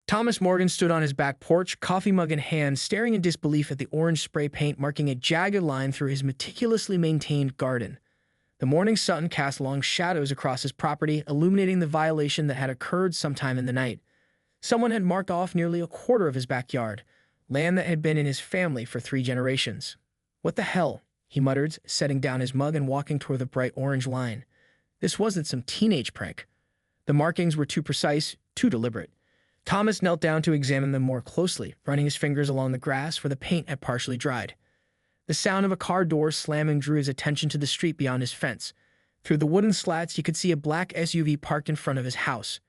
Thomas Morgan stood on his back porch, coffee mug in hand, staring in disbelief at the orange spray paint marking a jagged line through his meticulously maintained garden. The morning sun cast long shadows across his property, illuminating the violation that had occurred sometime in the night. Someone had marked off nearly a quarter of his backyard, land that had been in his family for 3 generations. "What the hell?" he muttered, setting down his mug and walking toward the bright orange line. This wasn't some teenage prank. The markings were too precise, too deliberate. Thomas knelt down to examine them more closely, running his fingers along the grass where the paint had partially dried. The sound of a car door slamming drew his attention to the street beyond his fence. Through the wooden slats, he could see a black SUV parked in front of his house.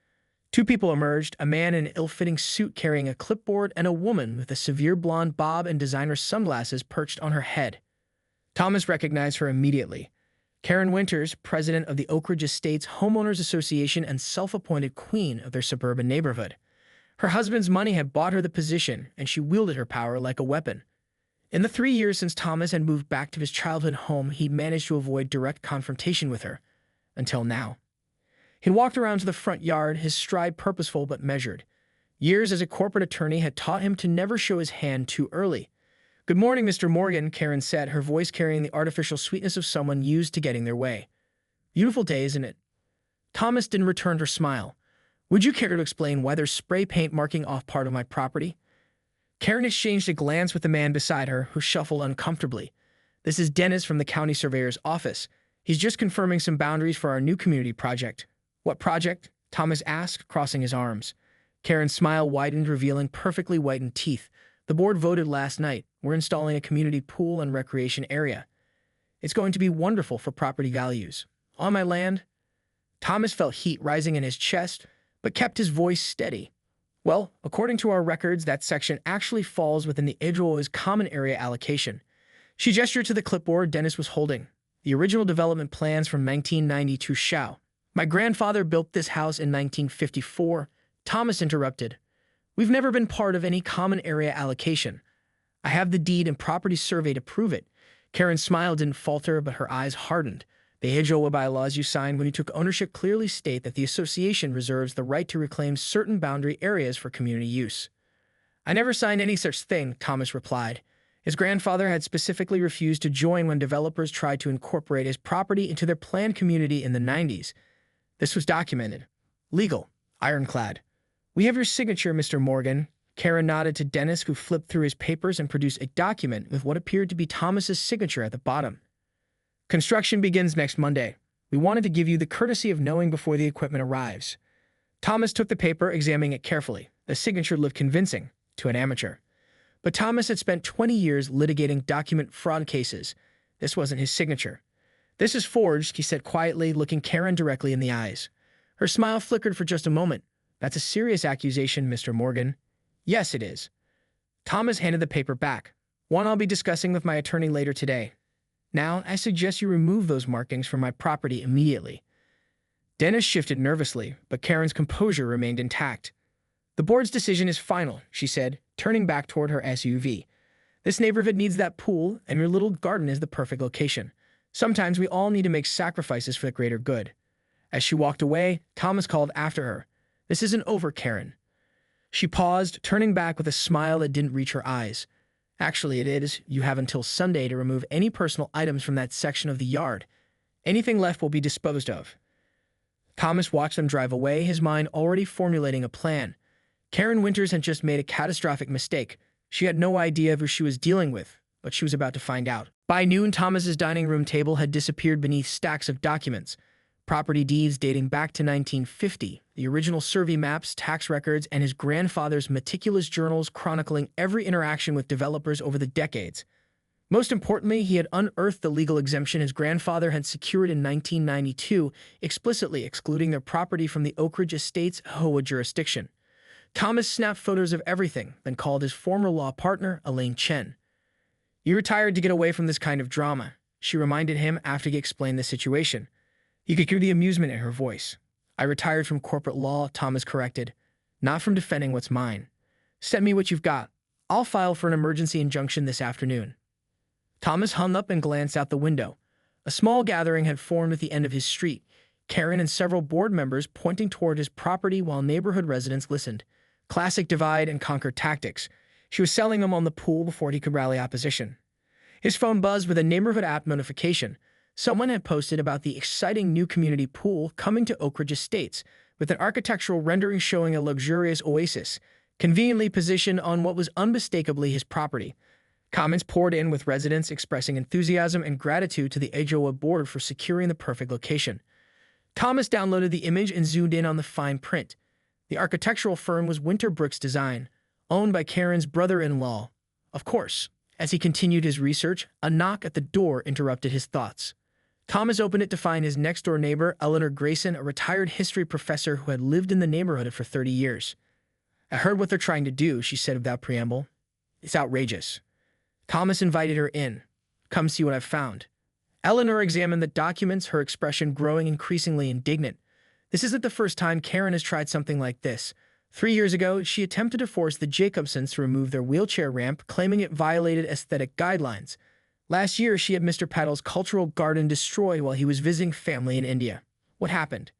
2 people emerged, a man in an ill-fitting suit carrying a clipboard and a woman with a severe blonde bob and designer sunglasses perched on her head. Thomas recognized her immediately. Karen Winters, president of the Oak Ridge Estates Homeowners Association and self-appointed queen of their suburban neighborhood. Her husband's money had bought her the position, and she wielded her power like a weapon. In the 3 years since Thomas had moved back to his childhood home, he'd managed to avoid direct confrontation with her. Until now. He'd walked around to the front yard, his stride purposeful but measured. Years as a corporate attorney had taught him to never show his hand too early. "Good morning, Mr. Morgan," Karen said, her voice carrying the artificial sweetness of someone used to getting their way. "Beautiful day, isn't it?" Thomas didn't return her smile. "Would you care to explain why there's spray paint marking off part of my property?" Karen exchanged a glance with the man beside her, who shuffled uncomfortably. "This is Dennis from the county surveyor's office. He's just confirming some boundaries for our new community project." "What project?" Thomas asked, crossing his arms. Karen's smile widened, revealing perfectly whitened teeth. "The board voted last night. We're installing a community pool and recreation area. It's going to be wonderful for property values. On my land." Thomas felt heat rising in his chest, but kept his voice steady. "Well, according to our records, that section actually falls within the HOA's common area allocation." She gestured to the clipboard Dennis was holding. "The original development plans from 1992 show. My grandfather built this house in 1954. Thomas interrupted. "We've never been part of any common area allocation. I have the deed and property survey to prove it." Karen's smile didn't falter, but her eyes hardened. "The HOA bylaws you signed when you took ownership clearly state that the association reserves the right to reclaim certain boundary areas for community use." "I never signed any such thing," Thomas replied. His grandfather had specifically refused to join when developers tried to incorporate his property into their planned community in the 90s. This was documented. Legal. Ironclad. "We have your signature, Mr. Morgan." Karen nodded to Dennis, who flipped through his papers and produced a document with what appeared to be Thomas's signature at the bottom. "Construction begins next Monday. We wanted to give you the courtesy of knowing before the equipment arrives." Thomas took the paper, examining it carefully. The signature looked convincing to an amateur. But Thomas had spent 20 years litigating document fraud cases. This wasn't his signature. "This is forged," he said quietly, looking Karen directly in the eyes. Her smile flickered for just a moment. "That's a serious accusation, Mr. Morgan." "Yes, it is." Thomas handed the paper back. "One I'll be discussing with my attorney later today. Now, I suggest you remove those markings from my property immediately." Dennis shifted nervously, but Karen's composure remained intact. "The board's decision is final," she said, turning back toward her SUV. "This neighborhood needs that pool, and your little garden is the perfect location. Sometimes we all need to make sacrifices for the greater good." As she walked away, Thomas called after her. "This isn't over, Karen." She paused, turning back with a smile that didn't reach her eyes. "Actually, it is. You have until Sunday to remove any personal items from that section of the yard. Anything left will be disposed of." Thomas watched them drive away, his mind already formulating a plan. Karen Winters had just made a catastrophic mistake. She had no idea of who she was dealing with, but she was about to find out. By noon, Thomas's dining room table had disappeared beneath stacks of documents. Property deeds dating back to 1950, the original survey maps, tax records, and his grandfather's meticulous journals chronicling every interaction with developers over the decades. Most importantly, he had unearthed the legal exemption his grandfather had secured in 1992, explicitly excluding their property from the Oak Ridge Estates HOA jurisdiction. Thomas snapped photos of everything, then called his former law partner, Elaine Chen. "You retired to get away from this kind of drama," she reminded him after he explained the situation. You could hear the amusement in her voice. "I retired from corporate law," Thomas corrected. "Not from defending what's mine. Send me what you've got. I'll file for an emergency injunction this afternoon." Thomas hung up and glanced out the window. A small gathering had formed at the end of his street, Karen and several board members pointing toward his property while neighborhood residents listened. Classic divide-and-conquer tactics. She was selling them on the pool before he could rally opposition. His phone buzzed with a neighborhood app notification. Someone had posted about the exciting new community pool coming to Oak Ridge Estates, with an architectural rendering showing a luxurious oasis, conveniently positioned on what was unmistakably his property. Comments poured in with residents expressing enthusiasm and gratitude to the HOA board for securing the perfect location. Thomas downloaded the image and zoomed in on the fine print. The architectural firm was Winter Brooks Design, owned by Karen's brother-in-law. Of course, as he continued his research, a knock at the door interrupted his thoughts. Thomas opened it to find his next-door neighbor, Eleanor Grayson, a retired history professor who had lived in the neighborhood for 30 years. "I heard what they're trying to do," she said without preamble. "It's outrageous." Thomas invited her in. "Come see what I've found." Eleanor examined the documents, her expression growing increasingly indignant. This isn't the first time Karen has tried something like this. 3 years ago, she attempted to force the Jacobsons to remove their wheelchair ramp, claiming it violated aesthetic guidelines. Last year, she had Mr. Paddle's cultural garden destroyed while he was visiting family in India. What happened?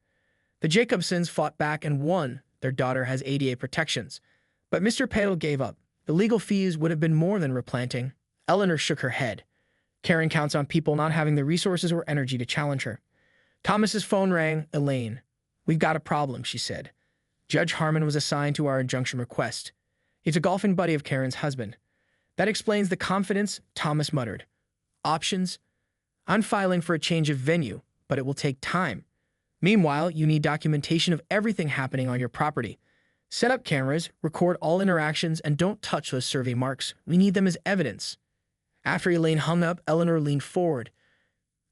The Jacobsons fought back and won. Their daughter has ADA protections. But Mr. Paddle gave up. The legal fees would have been more than replanting. Eleanor shook her head. Karen counts on people not having the resources or energy to challenge her. Thomas's phone rang. "Elaine, we've got a problem," she said. "Judge Harmon was assigned to our injunction request. He's a golfing buddy of Karen's husband." "That explains the confidence," Thomas muttered. "Options? I'm filing for a change of venue, but it will take time. Meanwhile, you need documentation of everything happening on your property. Set up cameras, record all interactions, and don't touch those survey marks. We need them as evidence." After Elaine hung up, Eleanor leaned forward.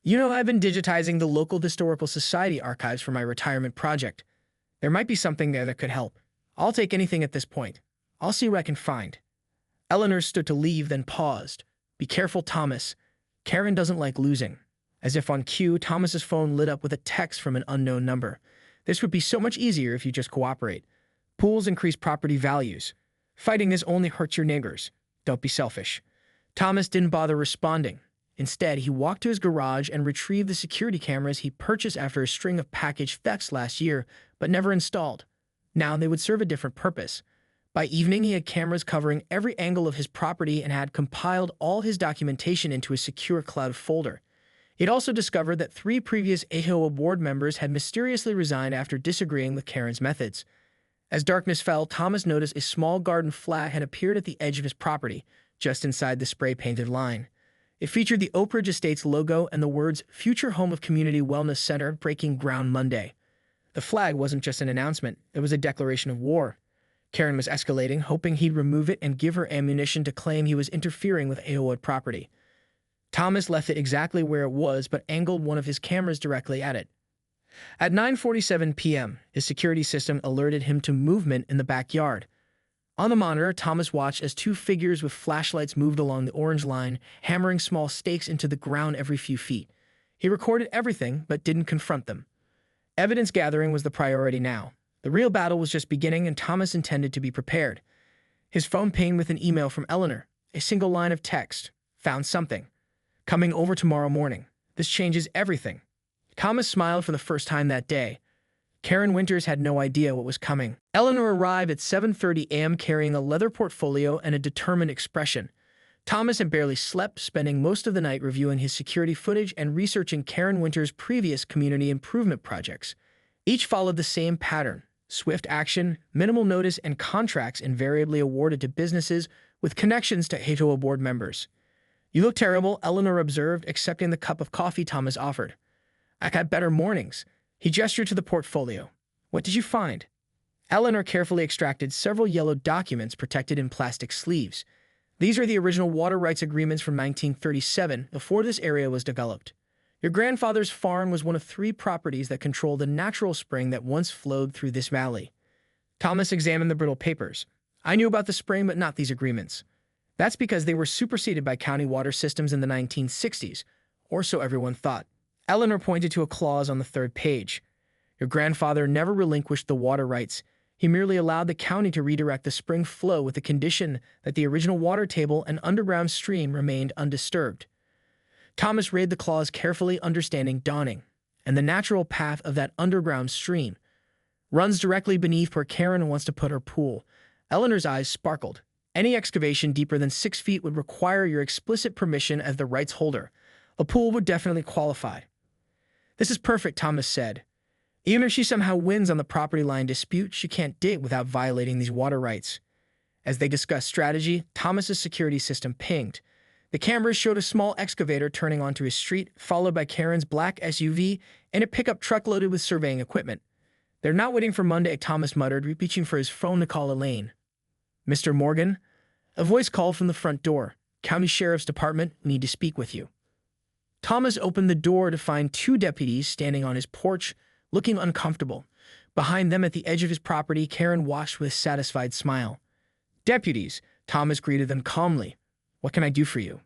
"You know, I've been digitizing the local historical society archives for my retirement project. There might be something there that could help. I'll take anything at this point. I'll see what I can find." Eleanor stood to leave, then paused. "Be careful, Thomas. Karen doesn't like losing." As if on cue, Thomas's phone lit up with a text from an unknown number. "This would be so much easier if you just cooperate. Pools increase property values. Fighting this only hurts your neighbors. Don't be selfish." Thomas didn't bother responding. Instead, he walked to his garage and retrieved the security cameras he purchased after a string of package thefts last year, but never installed. Now they would serve a different purpose. By evening, he had cameras covering every angle of his property and had compiled all his documentation into a secure cloud folder. He'd also discovered that 3 previous HOA board members had mysteriously resigned after disagreeing with Karen's methods. As darkness fell, Thomas noticed a small garden flag had appeared at the edge of his property, just inside the spray-painted line. It featured the Oak Ridge Estates logo and the words "Future Home of Community Wellness Center, breaking ground Monday." The flag wasn't just an announcement, it was a declaration of war. Karen was escalating, hoping he'd remove it and give her ammunition to claim he was interfering with HOA property. Thomas left it exactly where it was, but angled one of his cameras directly at it. At 9:47 p.m., his security system alerted him to movement in the backyard. On the monitor, Thomas watched as 2 figures with flashlights moved along the orange line, hammering small stakes into the ground every few feet. He recorded everything, but didn't confront them. Evidence gathering was the priority now. The real battle was just beginning, and Thomas intended to be prepared. His phone pinged with an email from Eleanor. A single line of text. "Found something. Coming over tomorrow morning. This changes everything." Thomas smiled for the first time that day. Karen Winters had no idea what was coming. Eleanor arrived at 7:30 a.m. carrying a leather portfolio and a determined expression. Thomas had barely slept, spending most of the night reviewing his security footage and researching Karen Winters' previous community improvement projects. Each followed the same pattern: swift action, minimal notice, and contracts invariably awarded to businesses with connections to HOA board members. "You look terrible," Eleanor observed, accepting the cup of coffee Thomas offered. "I've had better mornings." He gestured to the portfolio. "What did you find?" Eleanor carefully extracted several yellow documents protected in plastic sleeves. "These are the original water rights agreements from 1937, before this area was developed. Your grandfather's farm was one of 3 properties that controlled the natural spring that once flowed through this valley." Thomas examined the brittle papers. "I knew about the spring, but not these agreements. That's because they were superseded by county water systems in the 1960s, or so everyone thought." Eleanor pointed to a clause on the 3rd page. "Your grandfather never relinquished the water rights. He merely allowed the county to redirect the spring flow with the condition that the original water table and underground stream remained undisturbed." Thomas read the clause carefully, understanding dawning. "And the natural path of that underground stream runs directly beneath where Karen wants to put her pool. Eleanor's eyes sparkled. Any excavation deeper than 6 feet would require your explicit permission as the rights holder. A pool would definitely qualify. This is perfect, Thomas said. Even if she somehow wins on the property line dispute, she can't dig without violating these water rights. As they discussed strategy, Thomas's security system pinged. The cameras showed a small excavator turning onto his street, followed by Karen's black SUV and a pickup truck loaded with surveying equipment. They're not waiting for Monday, Thomas muttered, reaching for his phone to call Elaine. Mr. Morgan? A voice called from the front door. County Sheriff's Department, need to speak with you. Thomas opened the door to find 2 deputies standing on his porch, looking uncomfortable. Behind them at the edge of his property, Karen watched with a satisfied smile. Deputies, Thomas greeted them calmly. What can I do for you?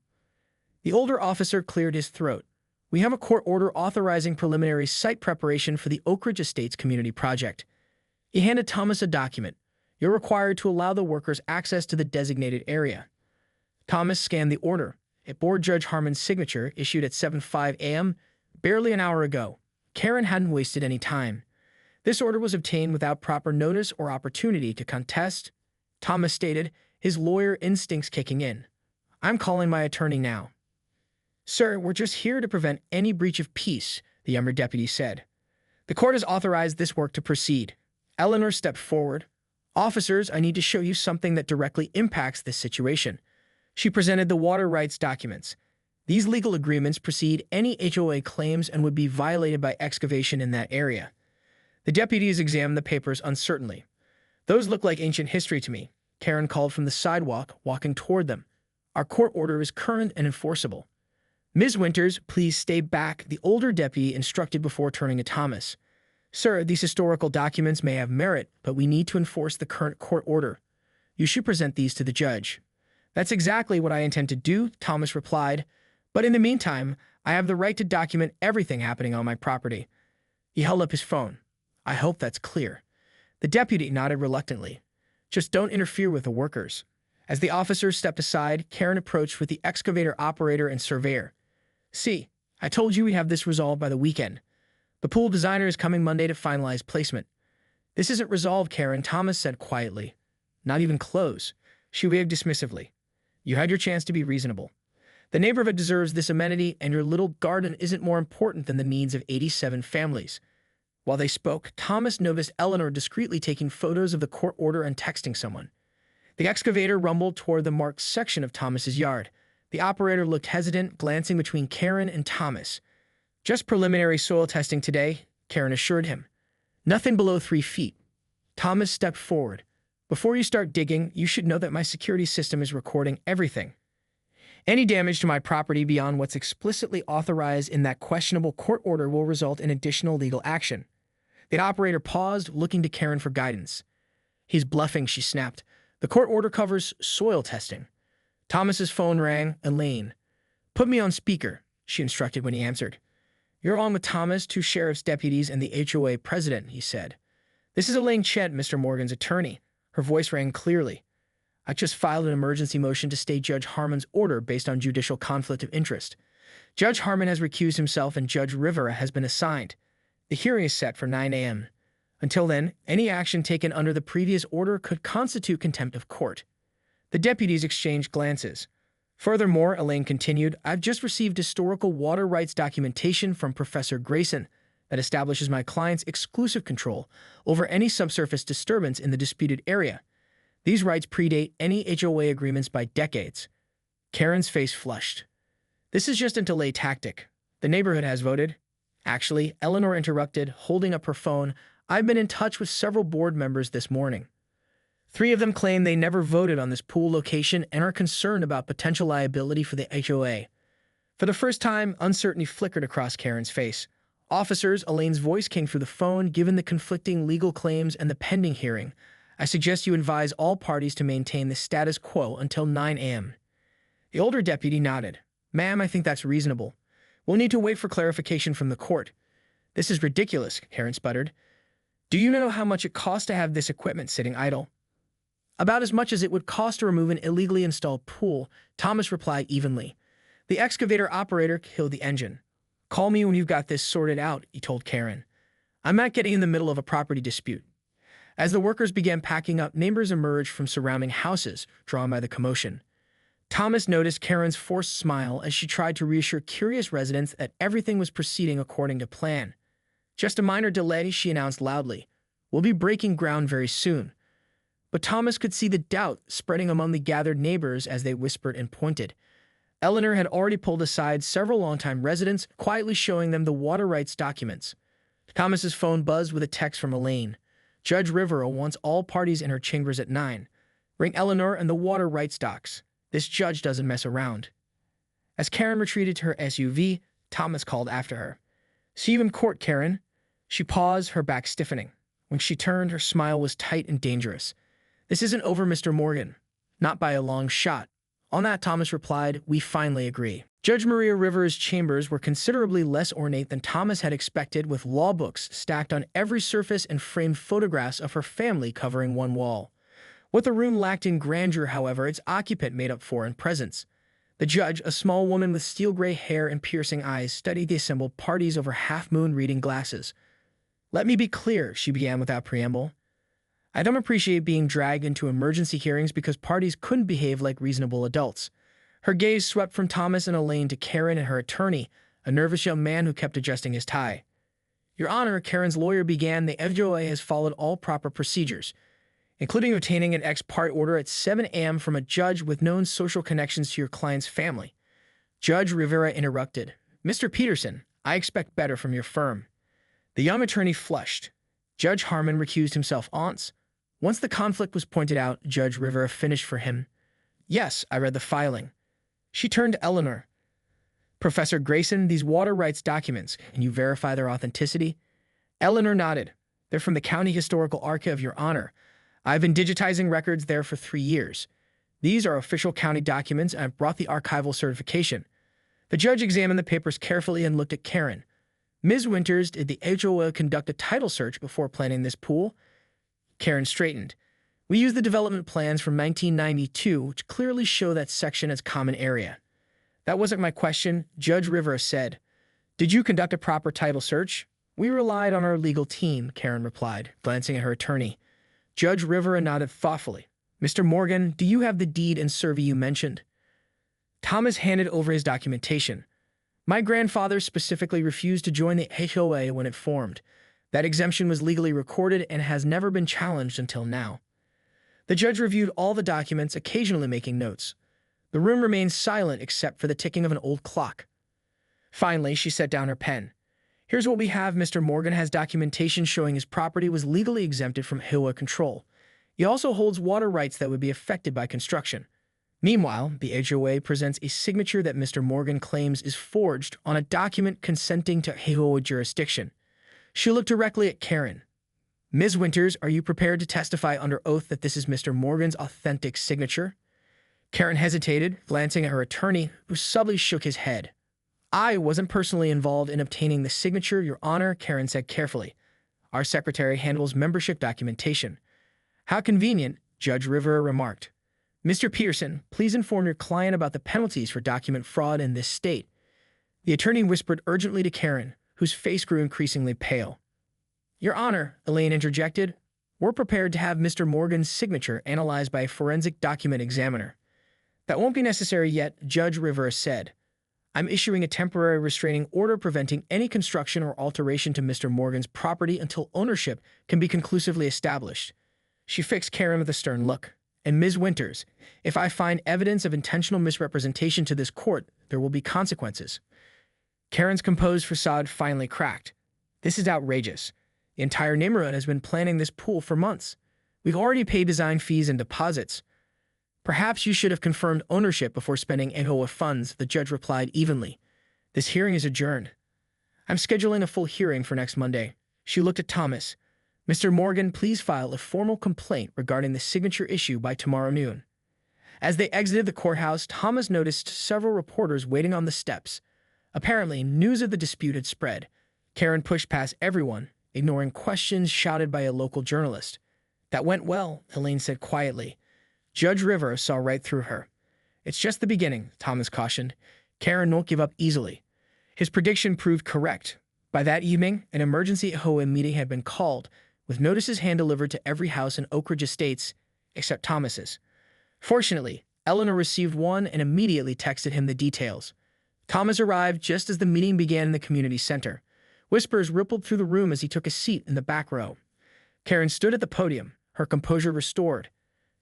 The older officer cleared his throat. We have a court order authorizing preliminary site preparation for the Oak Ridge Estates community project. He handed Thomas a document. You're required to allow the workers access to the designated area. Thomas scanned the order. It bore Judge Harmon's signature, issued at 7:05 a.m., barely an hour ago. Karen hadn't wasted any time. This order was obtained without proper notice or opportunity to contest, Thomas stated, his lawyer instincts kicking in. I'm calling my attorney now. Sir, we're just here to prevent any breach of peace, the younger deputy said. The court has authorized this work to proceed. Eleanor stepped forward. Officers, I need to show you something that directly impacts this situation. She presented the water rights documents. These legal agreements precede any HOA claims and would be violated by excavation in that area. The deputies examined the papers uncertainly. Those look like ancient history to me, Karen called from the sidewalk, walking toward them. Our court order is current and enforceable. Ms. Winters, please stay back, the older deputy instructed before turning to Thomas. Sir, these historical documents may have merit, but we need to enforce the current court order. You should present these to the judge. That's exactly what I intend to do, Thomas replied. But in the meantime, I have the right to document everything happening on my property. He held up his phone. I hope that's clear. The deputy nodded reluctantly. Just don't interfere with the workers. As the officers stepped aside, Karen approached with the excavator operator and surveyor. See, I told you we'd have this resolved by the weekend. The pool designer is coming Monday to finalize placement. This isn't resolved, Karen, Thomas said quietly. Not even close. She waved dismissively. You had your chance to be reasonable. The neighborhood deserves this amenity, and your little garden isn't more important than the needs of 87 families. While they spoke, Thomas noticed Eleanor discreetly taking photos of the court order and texting someone. The excavator rumbled toward the marked section of Thomas's yard. The operator looked hesitant, glancing between Karen and Thomas. Just preliminary soil testing today, Karen assured him. Nothing below 3 feet. Thomas stepped forward. Before you start digging, you should know that my security system is recording everything. Any damage to my property beyond what's explicitly authorized in that questionable court order will result in additional legal action. The operator paused, looking to Karen for guidance. He's bluffing, she snapped. The court order covers soil testing. Thomas's phone rang. Elaine. Put me on speaker, she instructed when he answered. You're on with Thomas, 2 sheriff's deputies, and the HOA president, he said. This is Elaine Chet, Mr. Morgan's attorney. Her voice rang clearly. I just filed an emergency motion to stay Judge Harmon's order based on judicial conflict of interest. Judge Harmon has recused himself and Judge Rivera has been assigned. The hearing is set for 9 a.m. Until then, any action taken under the previous order could constitute contempt of court. The deputies exchanged glances. Furthermore, Elaine continued, I've just received historical water rights documentation from Professor Grayson that establishes my client's exclusive control over any subsurface disturbance in the disputed area. These rights predate any HOA agreements by decades. Karen's face flushed. This is just a delay tactic. The neighborhood has voted. Actually, Eleanor interrupted, holding up her phone. I've been in touch with several board members this morning. 3 of them claim they never voted on this pool location and are concerned about potential liability for the HOA. For the first time, uncertainty flickered across Karen's face. Officers, Elaine's voice came through the phone, given the conflicting legal claims and the pending hearing. I suggest you advise all parties to maintain the status quo until 9 a.m. The older deputy nodded. Ma'am, I think that's reasonable. We'll need to wait for clarification from the court. This is ridiculous, Karen sputtered. Do you know how much it costs to have this equipment sitting idle? About as much as it would cost to remove an illegally installed pool, Thomas replied evenly. The excavator operator killed the engine. Call me when you've got this sorted out, he told Karen. I'm not getting in the middle of a property dispute. As the workers began packing up, neighbors emerged from surrounding houses, drawn by the commotion. Thomas noticed Karen's forced smile as she tried to reassure curious residents that everything was proceeding according to plan. "Just a minor delay," she announced loudly. "We'll be breaking ground very soon." But Thomas could see the doubt spreading among the gathered neighbors as they whispered and pointed. Eleanor had already pulled aside several longtime residents, quietly showing them the water rights documents. Thomas's phone buzzed with a text from Elaine. "Judge Rivera wants all parties in her chambers at 9. Ring Eleanor and the water rights docs. This judge doesn't mess around." As Karen retreated to her SUV, Thomas called after her. "See you in court, Karen." She paused, her back stiffening. When she turned, her smile was tight and dangerous. "This isn't over, Mr. Morgan." "Not by a long shot." On that, Thomas replied, "We finally agree." Judge Maria Rivera's chambers were considerably less ornate than Thomas had expected, with law books stacked on every surface and framed photographs of her family covering one wall. What the room lacked in grandeur, however, its occupant made up for in presence. The judge, a small woman with steel-gray hair and piercing eyes, studied the assembled parties over half-moon reading glasses. "Let me be clear," she began without preamble. "I don't appreciate being dragged into emergency hearings because parties couldn't behave like reasonable adults." Her gaze swept from Thomas and Elaine to Karen and her attorney, a nervous young man who kept adjusting his tie. "Your Honor," Karen's lawyer began, "the HOA has followed all proper procedures, including obtaining an ex parte order at 7 a.m. from a judge with known social connections to your client's family." Judge Rivera interrupted. "Mr. Peterson, I expect better from your firm." The young attorney flushed. Judge Harmon recused himself once. Once the conflict was pointed out, Judge Rivera finished for him. "Yes, I read the filing." She turned to Eleanor. "Professor Grayson, these water rights documents, can you verify their authenticity?" Eleanor nodded. "They're from the County Historical Archive, Your Honor. I've been digitizing records there for 3 years. These are official county documents, and I've brought the archival certification." The judge examined the papers carefully and looked at Karen. "Ms. Winters, did the HOA conduct a title search before planning this pool?" Karen straightened. "We used the development plans from 1992, which clearly show that section as common area." "That wasn't my question," Judge Rivera said. "Did you conduct a proper title search?" "We relied on our legal team," Karen replied, glancing at her attorney. Judge Rivera nodded thoughtfully. "Mr. Morgan, do you have the deed and survey you mentioned?" Thomas handed over his documentation. "My grandfather specifically refused to join the HOA when it formed. That exemption was legally recorded and has never been challenged until now." The judge reviewed all the documents, occasionally making notes. The room remained silent except for the ticking of an old clock. Finally, she set down her pen. "Here's what we have. Mr. Morgan has documentation showing his property was legally exempted from HOA control. He also holds water rights that would be affected by construction. Meanwhile, the HOA presents a signature that Mr. Morgan claims is forged on a document consenting to HOA jurisdiction." She looked directly at Karen. "Ms. Winters, are you prepared to testify under oath that this is Mr. Morgan's authentic signature?" Karen hesitated, glancing at her attorney, who subtly shook his head. "I wasn't personally involved in obtaining the signature, Your Honor," Karen said carefully. "Our secretary handles membership documentation." "How convenient," Judge Rivera remarked. "Mr. Peterson, please inform your client about the penalties for document fraud in this state." The attorney whispered urgently to Karen, whose face grew increasingly pale. "Your Honor," Elaine interjected, "we're prepared to have Mr. Morgan's signature analyzed by a forensic document examiner." "That won't be necessary yet," Judge Rivera said. "I'm issuing a temporary restraining order preventing any construction or alteration to Mr. Morgan's property until ownership can be conclusively established." She fixed Karen with a stern look. "And Ms. Winters, if I find evidence of intentional misrepresentation to this court, there will be consequences." Karen's composed facade finally cracked. "This is outrageous. The entire neighborhood has been planning this pool for months. We've already paid design fees and deposits." "Perhaps you should have confirmed ownership before spending HOA funds," the judge replied evenly. "This hearing is adjourned." "I'm scheduling a full hearing for next Monday." She looked at Thomas. "Mr. Morgan, please file a formal complaint regarding the signature issue by tomorrow noon." As they exited the courthouse, Thomas noticed several reporters waiting on the steps. Apparently, news of the dispute had spread. Karen pushed past everyone, ignoring questions shouted by a local journalist. "That went well," Elaine said quietly. Judge Rivera saw right through her. "It's just the beginning," Thomas cautioned. "Karen won't give up easily." His prediction proved correct. By that evening, an emergency HOA meeting had been called. with notices hand-delivered to every house in Oak Ridge Estates except Thomas's. Fortunately, Eleanor received one and immediately texted him the details. Thomas arrived just as the meeting began in the community center. Whispers rippled through the room as he took a seat in the back row. Karen stood at the podium, her composure restored.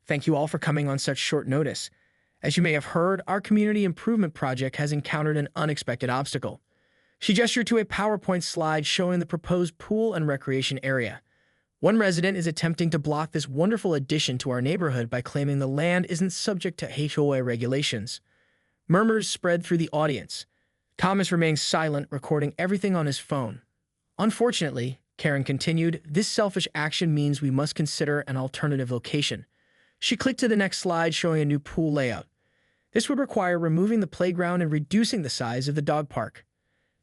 "Thank you all for coming on such short notice. As you may have heard, our community improvement project has encountered an unexpected obstacle." She gestured to a PowerPoint slide showing the proposed pool and recreation area. "One resident is attempting to block this wonderful addition to our neighborhood by claiming the land isn't subject to HOA regulations." Murmurs spread through the audience. Thomas remained silent, recording everything on his phone. "Unfortunately," Karen continued, "this selfish action means we must consider an alternative location." She clicked to the next slide showing a new pool layout. This would require removing the playground and reducing the size of the dog park.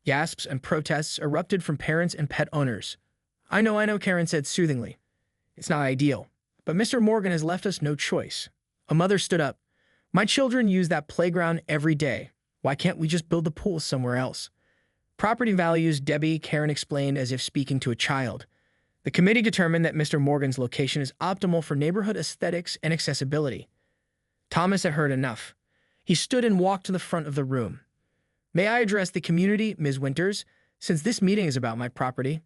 Gasps and protests erupted from parents and pet owners. I know, Karen said soothingly. "It's not ideal, but Mr. Morgan has left us no choice." A mother stood up. "My children use that playground every day. Why can't we just build the pool somewhere else?" "Property values, Debbie," Karen explained as if speaking to a child. "The committee determined that Mr. Morgan's location is optimal for neighborhood aesthetics and accessibility." Thomas had heard enough. He stood and walked to the front of the room. "May I address the community, Ms. Winters, since this meeting is about my property?"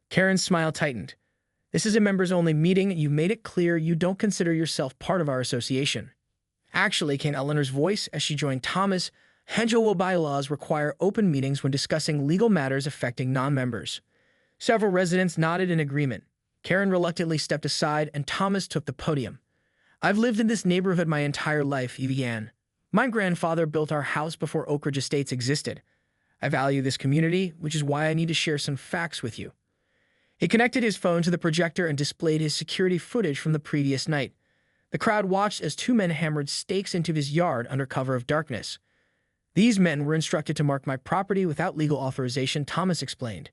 Karen's smile tightened. "This is a members-only meeting. You made it clear you don't consider yourself part of our association." "Actually," came Eleanor's voice as she joined Thomas, "HOA bylaws require open meetings when discussing legal matters affecting non-members." Several residents nodded in agreement. Karen reluctantly stepped aside, and Thomas took the podium. "I've lived in this neighborhood my entire life," he began. "My grandfather built our house before Oak Ridge Estates existed. I value this community, which is why I need to share some facts with you." He connected his phone to the projector and displayed his security footage from the previous night. The crowd watched as two men hammered stakes into his yard under cover of darkness. "These men were instructed to mark my property without legal authorization," Thomas explained.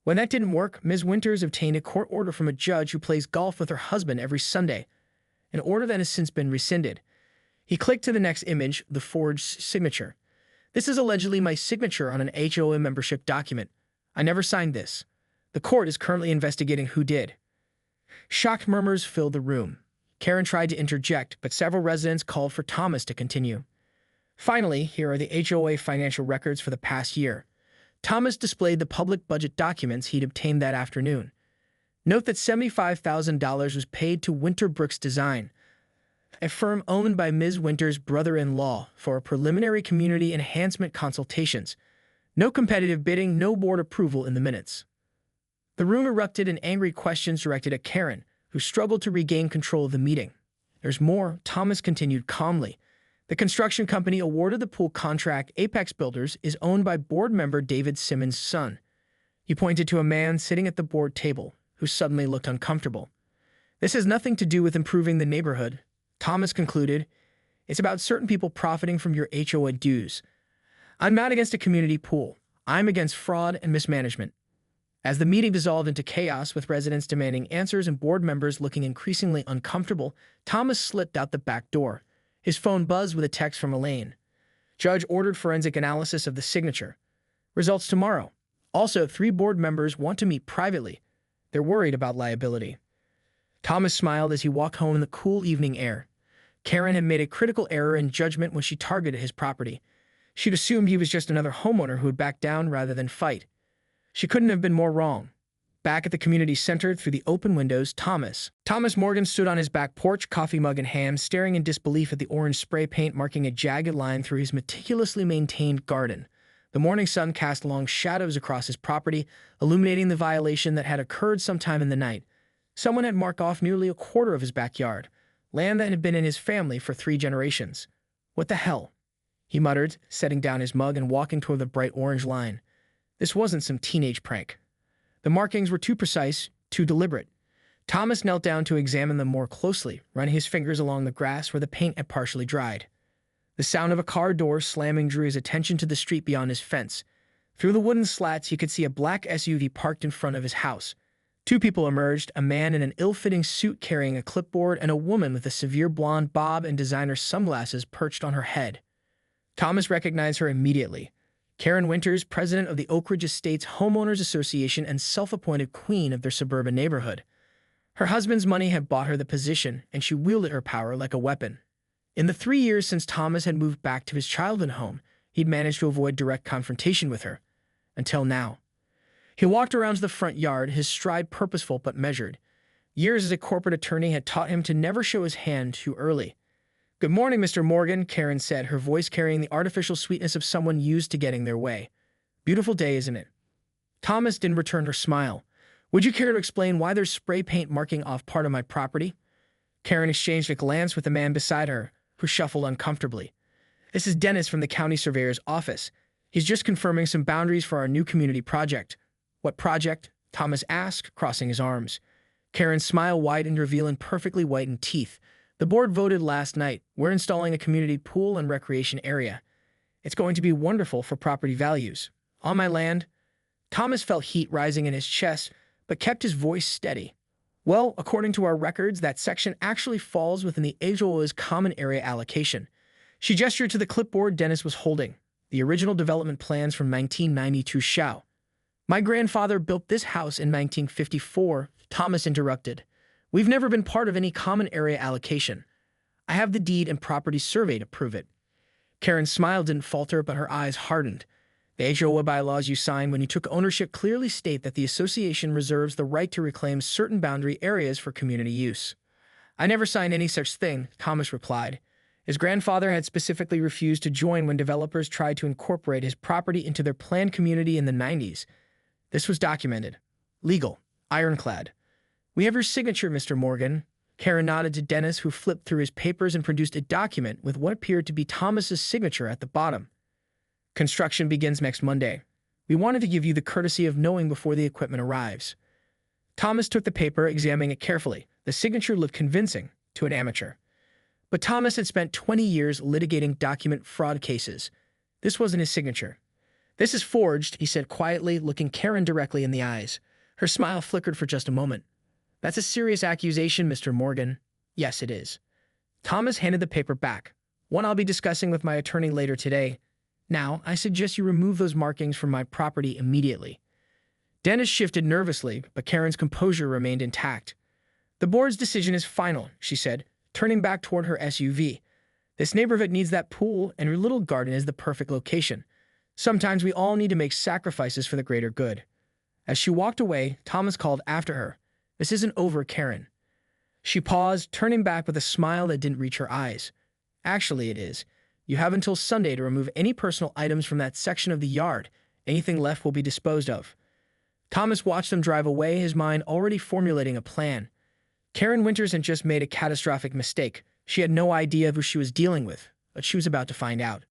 "When that didn't work, Ms. Winters obtained a court order from a judge who plays golf with her husband every Sunday, an order that has since been rescinded." He clicked to the next image, the forged signature. "This is allegedly my signature on an HOA membership document. I never signed this. The court is currently investigating who did." Shocked murmurs filled the room. Karen tried to interject, but several residents called for Thomas to continue. "Finally, here are the HOA financial records for the past year." Thomas displayed the public budget documents he'd obtained that afternoon. "Note that $75,000 was paid to Winterbrooks Design, a firm owned by Ms. Winters' brother-in-law, for a preliminary community enhancement consultations. No competitive bidding, no board approval in the minutes." The room erupted in angry questions directed at Karen, who struggled to regain control of the meeting. "There's more," Thomas continued calmly. "The construction company awarded the pool contract, Apex Builders, is owned by board member David Simmons' son." He pointed to a man sitting at the board table, who suddenly looked uncomfortable. "This has nothing to do with improving the neighborhood," Thomas concluded. "It's about certain people profiting from your HOA dues. I'm not against a community pool. I'm against fraud and mismanagement." As the meeting dissolved into chaos, with residents demanding answers and board members looking increasingly uncomfortable, Thomas slipped out the back door. His phone buzzed with a text from Elaine. "Judge ordered forensic analysis of the signature. Results tomorrow. Also, 3 board members want to meet privately. They're worried about liability." Thomas smiled as he walked home in the cool evening air. Karen had made a critical error in judgment when she targeted his property. She'd assumed he was just another homeowner who would back down rather than fight. She couldn't have been more wrong. Back at the community center, through the open windows, Thomas Morgan stood on his back porch, coffee mug in hand, staring in disbelief at the orange spray paint marking a jagged line through his meticulously maintained garden. The morning sun cast long shadows across his property, illuminating the violation that had occurred sometime in the night. Someone had marked off nearly a quarter of his backyard, land that had been in his family for 3 generations. "What the hell?" he muttered, setting down his mug and walking toward the bright orange line. This wasn't some teenage prank. The markings were too precise, too deliberate. Thomas knelt down to examine them more closely, running his fingers along the grass where the paint had partially dried. The sound of a car door slamming drew his attention to the street beyond his fence. Through the wooden slats, he could see a black SUV parked in front of his house. 2 people emerged, a man in an ill-fitting suit carrying a clipboard and a woman with a severe blonde bob and designer sunglasses perched on her head. Thomas recognized her immediately. Karen Winters, president of the Oak Ridge Estates Homeowners Association and self-appointed queen of their suburban neighborhood. Her husband's money had bought her the position, and she wielded her power like a weapon. In the 3 years since Thomas had moved back to his childhood home, he'd managed to avoid direct confrontation with her. Until now. He walked around to the front yard, his stride purposeful but measured. Years as a corporate attorney had taught him to never show his hand too early. "Good morning, Mr. Morgan," Karen said, her voice carrying the artificial sweetness of someone used to getting their way. "Beautiful day, isn't it?" Thomas didn't return her smile. "Would you care to explain why there's spray paint marking off part of my property?" Karen exchanged a glance with the man beside her, who shuffled uncomfortably. "This is Dennis from the county surveyor's office. He's just confirming some boundaries for our new community project." "What project?" Thomas asked, crossing his arms. Karen's smile widened, revealing perfectly whitened teeth. "The board voted last night. We're installing a community pool and recreation area. It's going to be wonderful for property values. On my land." Thomas felt heat rising in his chest, but kept his voice steady. "Well, according to our records, that section actually falls within the HOA's common area allocation." She gestured to the clipboard Dennis was holding. "The original development plans from 1992 show." "My grandfather built this house in 1954, Thomas interrupted. "We've never been part of any common area allocation. I have the deed and property survey to prove it." Karen's smile didn't falter, but her eyes hardened. "The HOA bylaws you signed when you took ownership clearly state that the association reserves the right to reclaim certain boundary areas for community use." "I never signed any such thing," Thomas replied. His grandfather had specifically refused to join when developers tried to incorporate his property into their planned community in the 90s. This was documented. Legal. Ironclad. "We have your signature, Mr. Morgan." Karen nodded to Dennis, who flipped through his papers and produced a document with what appeared to be Thomas's signature at the bottom. "Construction begins next Monday. We wanted to give you the courtesy of knowing before the equipment arrives." Thomas took the paper, examining it carefully. The signature looked convincing to an amateur. But Thomas had spent 20 years litigating document fraud cases. This wasn't his signature. "This is forged," he said quietly, looking Karen directly in the eyes. Her smile flickered for just a moment. "That's a serious accusation, Mr. Morgan." "Yes, it is." Thomas handed the paper back. "One I'll be discussing with my attorney later today. Now, I suggest you remove those markings from my property immediately." Dennis shifted nervously, but Karen's composure remained intact. "The board's decision is final," she said, turning back toward her SUV. "This neighborhood needs that pool, and your little garden is the perfect location. Sometimes we all need to make sacrifices for the greater good." As she walked away, Thomas called after her. "This isn't over, Karen." She paused, turning back with a smile that didn't reach her eyes. "Actually, it is. You have until Sunday to remove any personal items from that section of the yard. Anything left will be disposed of." Thomas watched them drive away, his mind already formulating a plan. Karen Winters had just made a catastrophic mistake. She had no idea of who she was dealing with, but she was about to find out.